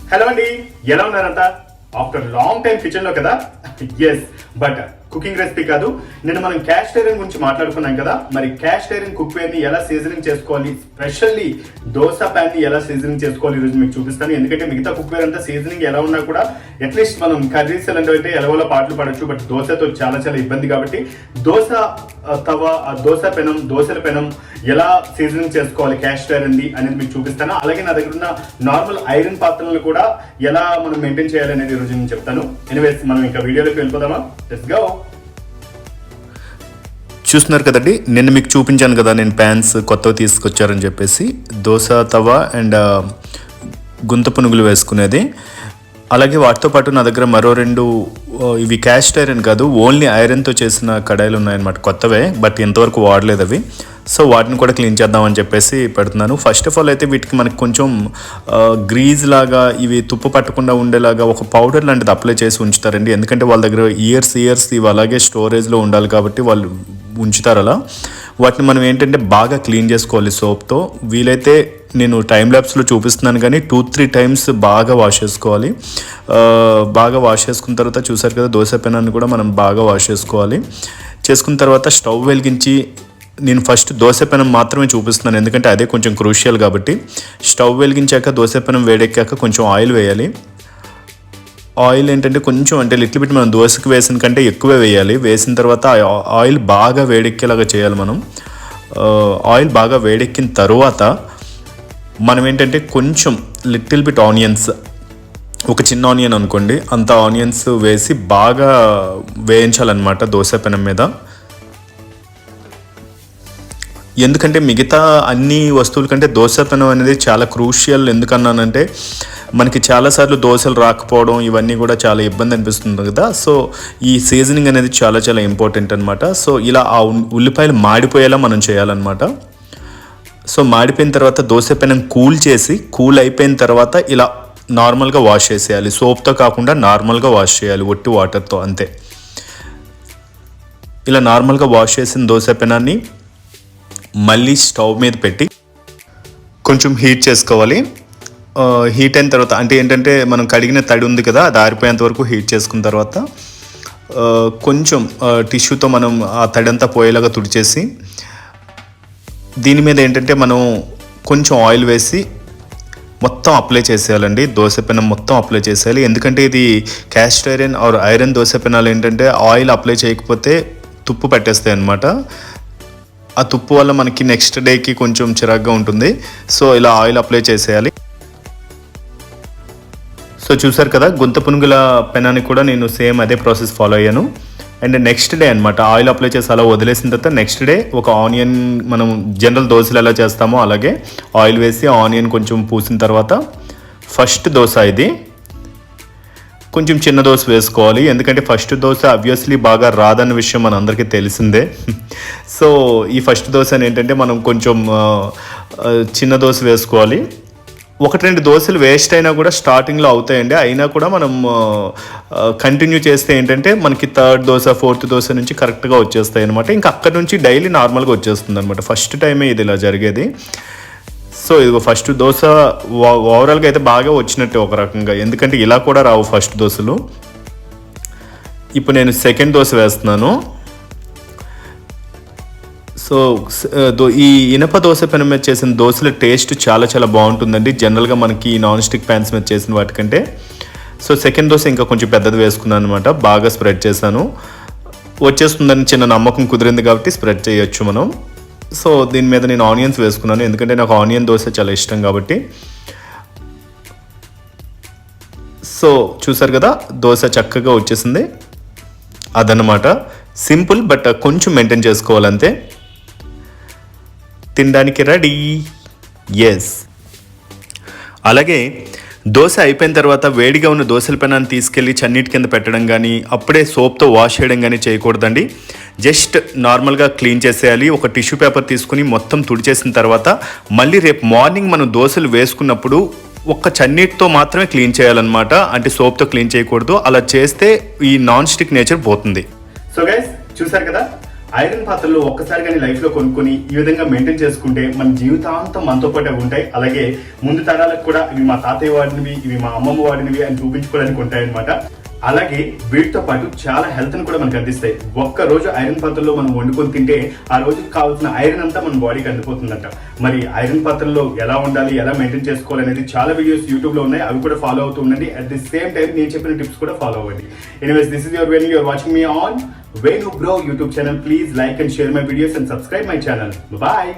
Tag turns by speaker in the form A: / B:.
A: Hello అండి, ఎలా ఉన్నారంతా? After long time kitchen లో కదా. ఎస్, బట్ కుకింగ్ రెసిపీ కాదు. నిన్న మనం క్యాస్ట్ ఐరన్ గురించి మాట్లాడుకున్నాం కదా. మరి క్యాస్ట్ ఐరన్ కుక్ వేర్ ని ఎలా సీజనింగ్ చేసుకోవాలి, స్పెషల్లీ దోశ ప్యాన్ ని ఎలా సీజనింగ్ చేసుకోవాలి ఈరోజు మీకు చూపిస్తాను. ఎందుకంటే మిగతా కుక్ వేర్ అంతా సీజనింగ్ ఎలా ఉన్నా కూడా అట్లీస్ట్ మనం కర్రీస్ అంటే ఎలవలో పాటలు పడచ్చు, బట్ దోశతో చాలా చాలా ఇబ్బంది. కాబట్టి దోశ తవ, దోశల పెనం ఎలా సీజనింగ్ చేసుకోవాలి క్యాస్ట్ ఐరన్ ది అనేది మీకు చూపిస్తాను. అలాగే నా దగ్గర ఉన్న నార్మల్ ఐరన్ పాత్రలను కూడా ఎలా మనం మెయింటైన్ చేయాలి అనేది ఈరోజు నేను చెప్తాను. ఎనీవేస్, మనం ఇంకా వీడియోలోకి వెళ్ళిపోదామా? Let's go.
B: చూస్తున్నారు కదండి, నిన్న మీకు చూపించాను కదా నేను ప్యాన్స్ కొత్తవి తీసుకొచ్చారని చెప్పేసి, దోశ తవ అండ్ గుంత పునుగులు వేసుకునేది. అలాగే వాటితో పాటు నా దగ్గర మరో 2 ఇవి క్యాస్ట్ ఐరన్ కాదు, ఓన్లీ ఐరన్తో చేసిన కడాయిలు ఉన్నాయన్నమాట, కొత్తవే, బట్ ఇంతవరకు వాడలేదు అవి. సో వాటిని కూడా క్లీన్ చేద్దామని చెప్పేసి పెడుతున్నాను. ఫస్ట్ ఆఫ్ ఆల్ అయితే వీటికి మనకి కొంచెం గ్రీజ్ లాగా, ఇవి తుప్పు పట్టకుండా ఉండేలాగా ఒక పౌడర్ లాంటిది అప్లై చేసి ఉంచుతారండి. ఎందుకంటే వాళ్ళ దగ్గర ఇయర్స్ ఇవి అలాగే స్టోరేజ్లో ఉండాలి కాబట్టి వాళ్ళు ఉంచుతారు అలా. వాటిని మనం ఏంటంటే బాగా క్లీన్ చేసుకోవాలి సోప్తో. వీలైతే నేను టైం ల్యాబ్స్లో చూపిస్తున్నాను కానీ 2-3 టైమ్స్ బాగా వాష్ చేసుకోవాలి. బాగా వాష్ చేసుకున్న తర్వాత చూసారు కదా, దోశ పెనాన్ని కూడా మనం బాగా వాష్ చేసుకోవాలి. చేసుకున్న తర్వాత స్టవ్ వెలిగించి, నేను ఫస్ట్ దోశ పెనం మాత్రమే చూపిస్తున్నాను ఎందుకంటే అదే కొంచెం క్రూషియల్ కాబట్టి. స్టవ్ వెలిగించాక దోశ పెనం వేడెక్కాక కొంచెం ఆయిల్ వేయాలి. ఆయిల్ ఏంటంటే కొంచెం, అంటే లిటిల్ బిట్ మనం దోశకి వేసిన కంటే ఎక్కువే వేయాలి. వేసిన తర్వాత ఆయిల్ బాగా వేడెక్కేలాగా చేయాలి మనం. ఆయిల్ బాగా వేడెక్కిన తర్వాత మనం ఏంటంటే కొంచెం లిటిల్ బిట్ ఆనియన్స్, ఒక చిన్న ఆనియన్ అనుకోండి అంత ఆనియన్స్ వేసి బాగా వేయించాలన్నమాట దోశ పెనం మీద. ఎందుకంటే మిగతా అన్ని వస్తువుల కంటే దోశ పెనం అనేది చాలా క్రూషియల్. ఎందుకన్నానంటే మనకి చాలాసార్లు దోశలు రాకపోవడం ఇవన్నీ కూడా చాలా ఇబ్బంది అనిపిస్తుంది కదా. సో ఈ సీజనింగ్ అనేది చాలా చాలా ఇంపార్టెంట్ అనమాట. సో ఇలా ఆ ఉల్లిపాయలు మాడిపోయేలా మనం చేయాలన్నమాట. సో మాడిపోయిన తర్వాత దోశ పెనం కూల్ అయిపోయిన తర్వాత ఇలా నార్మల్గా వాష్ చేసేయాలి. సోప్తో కాకుండా నార్మల్గా వాష్ చేయాలి, ఒట్టి వాటర్తో, అంతే. ఇలా నార్మల్గా వాష్ చేసిన దోశ పెనాన్ని మళ్ళీ స్టవ్ మీద పెట్టి కొంచెం హీట్ చేసుకోవాలి. హీట్ అయిన తర్వాత అంటే ఏంటంటే మనం కడిగిన తడి ఉంది కదా, అది ఆరిపోయేంత వరకు హీట్ చేసుకున్న తర్వాత కొంచెం టిష్యూతో మనం ఆ తడి అంతా పోయేలాగా తుడిచేసి, దీని మీద ఏంటంటే మనం కొంచెం ఆయిల్ వేసి మొత్తం అప్లై చేసేయాలండి. దోశ పెనం మొత్తం అప్లై చేసేయాలి. ఎందుకంటే ఇది cast iron or iron dosa పెనాలు ఏంటంటే ఆయిల్ అప్లై చేయకపోతే తుప్పు పట్టేస్తాయి అన్నమాట. ఆ తుప్పు వల్ల మనకి నెక్స్ట్ డేకి కొంచెం చిరాగ్గా ఉంటుంది. సో ఇలా ఆయిల్ అప్లై చేసేయాలి. సో చూసారు కదా, గుంత పునుగుల పెనానికి కూడా నేను సేమ్ అదే ప్రాసెస్ ఫాలో అయ్యాను. అండ్ నెక్స్ట్ డే అనమాట ఆయిల్ అప్లై చేసి అలా వదిలేసిన తర్వాత నెక్స్ట్ డే ఒక ఆనియన్, మనం జనరల్ దోశలు ఎలా చేస్తామో అలాగే ఆయిల్ వేసి ఆనియన్ కొంచెం పూసిన తర్వాత ఫస్ట్ దోశ ఇది కొంచెం చిన్న దోశ వేసుకోవాలి. ఎందుకంటే ఫస్ట్ దోశ అబ్వియస్లీ బాగా రాదన్న విషయం మన అందరికీ తెలిసిందే. సో ఈ ఫస్ట్ దోశ ఏంటంటే మనం కొంచెం చిన్న దోశ వేసుకోవాలి. 1-2 దోశలు వేస్ట్ అయినా కూడా స్టార్టింగ్లో అవుతాయండి. అయినా కూడా మనం కంటిన్యూ చేస్తే ఏంటంటే మనకి 3rd దోశ 4th దోశ నుంచి కరెక్ట్గా వచ్చేస్తాయి అనమాట. ఇంకా అక్కడి నుంచి డైలీ నార్మల్గా వచ్చేస్తుంది అనమాట. ఫస్ట్ టైమే ఇది ఇలా జరిగేది. సో ఇది ఫస్ట్ దోశ ఓవరాల్గా అయితే బాగా వచ్చినట్టే ఒక రకంగా, ఎందుకంటే ఇలా కూడా రావు ఫస్ట్ దోశలు. ఇప్పుడు నేను సెకండ్ దోశ వేస్తున్నాను. సో ఈ ఇనప దోశ పెనం మీద చేసిన దోశల టేస్ట్ చాలా చాలా బాగుంటుందండి, జనరల్గా మనకి నాన్ స్టిక్ ప్యాన్స్ మీద చేసిన వాటికంటే. సో సెకండ్ దోశ ఇంకా కొంచెం పెద్దది వేసుకున్నాను అనమాట, బాగా స్ప్రెడ్ చేశాను. వచ్చేస్తుందని చిన్న నమ్మకం కుదిరింది కాబట్టి స్ప్రెడ్ చేయొచ్చు మనం. సో దీని మీద నేను ఆనియన్స్ వేసుకున్నాను, ఎందుకంటే నాకు ఆనియన్ దోశ చాలా ఇష్టం కాబట్టి. సో చూసారు కదా, దోశ చక్కగా వచ్చేసింది. అదన్నమాట, సింపుల్ బట్ కొంచెం మెయింటైన్ చేసుకోవాలంతే. తినడానికి రెడీ. ఎస్, అలాగే దోశ అయిపోయిన తర్వాత వేడిగా ఉన్న దోశల పెనాన్ని తీసుకెళ్ళి చన్నీటి కింద పెట్టడం కానీ అప్పుడే సోప్తో వాష్ చేయడం కానీ చేయకూడదండి. జస్ట్ నార్మల్గా క్లీన్ చేసేయాలి. ఒక టిష్యూ పేపర్ తీసుకుని మొత్తం తుడిచేసిన తర్వాత మళ్ళీ రేపు మార్నింగ్ మనం దోశలు వేసుకున్నప్పుడు ఒక్క చన్నీటితో మాత్రమే క్లీన్ చేయాలన్నమాట, అంటే సోప్తో క్లీన్ చేయకూడదు. అలా చేస్తే ఈ నాన్ స్టిక్ నేచర్ పోతుంది.
A: సో గైస్ చూసారు కదా, ఐరన్ పాత్రలు ఒక్కసారి కానీ లైఫ్ లో కొనుక్కొని ఈ విధంగా మెయింటైన్ చేసుకుంటే మన జీవితాంతం మనతో పాటు అవి ఉంటాయి. అలాగే ముందు తరాలకు కూడా ఇవి మా తాతయ్య వాడినవి, ఇవి మా అమ్మమ్మ వాడినవి అని చూపించుకోవడానికి ఉంటాయన్నమాట. అలాగే వీటితో పాటు చాలా హెల్త్ ని కూడా మనకు అందిస్తాయి. ఒక్క రోజు ఐరన్ పాత్రలో మనం వండుకొని తింటే ఆ రోజుకి కావాల్సిన ఐరన్ అంతా మన బాడీకి అందిపోతుందంట. మరి ఐరన్ పాత్రలో ఎలా ఉండాలి, ఎలా మెయింటైన్ చేసుకోవాలి అనేది చాలా వీడియోస్ యూట్యూబ్ లో ఉన్నాయి, అవి కూడా ఫాలో అవుతూ ఉండండి. అట్ ది సేమ్ టైం నేను చెప్పిన టిప్స్ కూడా ఫాలో అవ్వండి. Anyways, this is your when you're watching me on Venu Bro YouTube channel. Please like and share my videos and subscribe my channel. Bye bye.